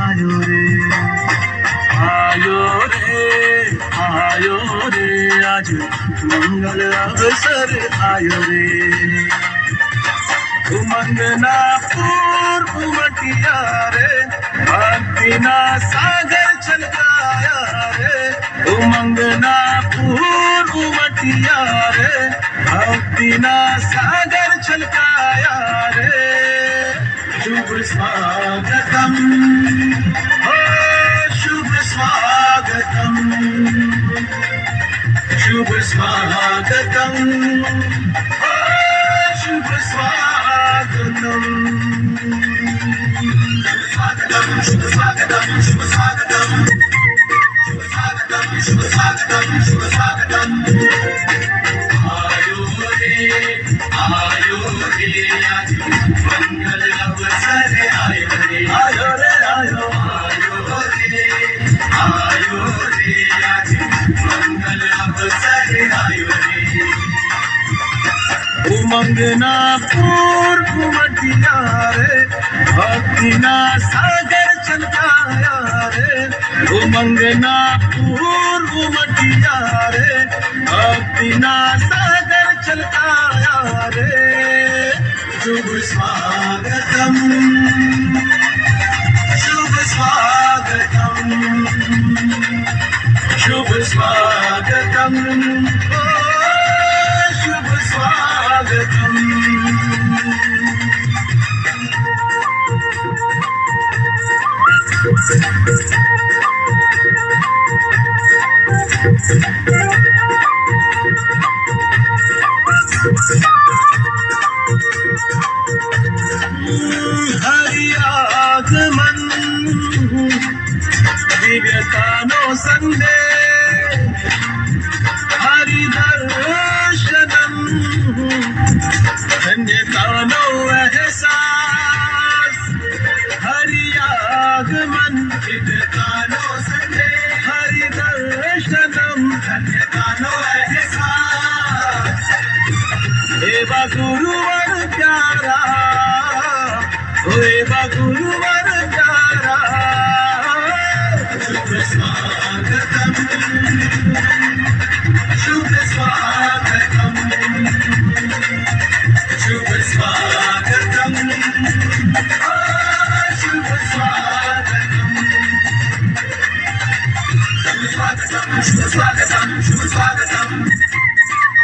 आयो रे आयो रे आयो रे आज मंगल अवसर आयो रे उमंगना पूर्व मटिया रे भक्तिना सागर छलकाया रे उमंगना पूर्व मटिया रे भक्तिना सागर छलकाया रे शुभ स्वागतम हो शुभ स्वागतम शुभ स्वागतम हो शुभ स्वागतम शुभ स्वागतम शुभ स्वागतम शुभ स्वागतम शुभ स्वागतम शुभ स्वागतम आयो रे आज मंगल अवसर आयो रे आयो रे आयो आयो रे आज मंगल अवसर आयो रे उमंगना पूर्व मटिया रे भक्तिना सागर छलकाया रे उमंगना पूर्व मटिया रे भक्तिना सागर छलकाया रे शुभ स्वागतम शुभ स्वागतम शुभ स्वागतम ओ शुभ स्वागतम हरि आगमन दिव्यतानो संदेश हरि दर्शनम धन्यतानो एहसास हरि आगमन दिव्यतानो संदेश हरि दर्शनम धन्यतानो एहसास एवा गुरुवर प्यारा एवा गुरुवर प्यारा शुभ स्वागतम शुभ स्वागतम शुभ स्वागतम शुभ स्वागतम शुभ स्वागतम शुभ स्वागतम शुभ स्वागतम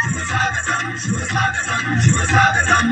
शुभ स्वागतम शुभ स्वागतम शुभ स्वागतम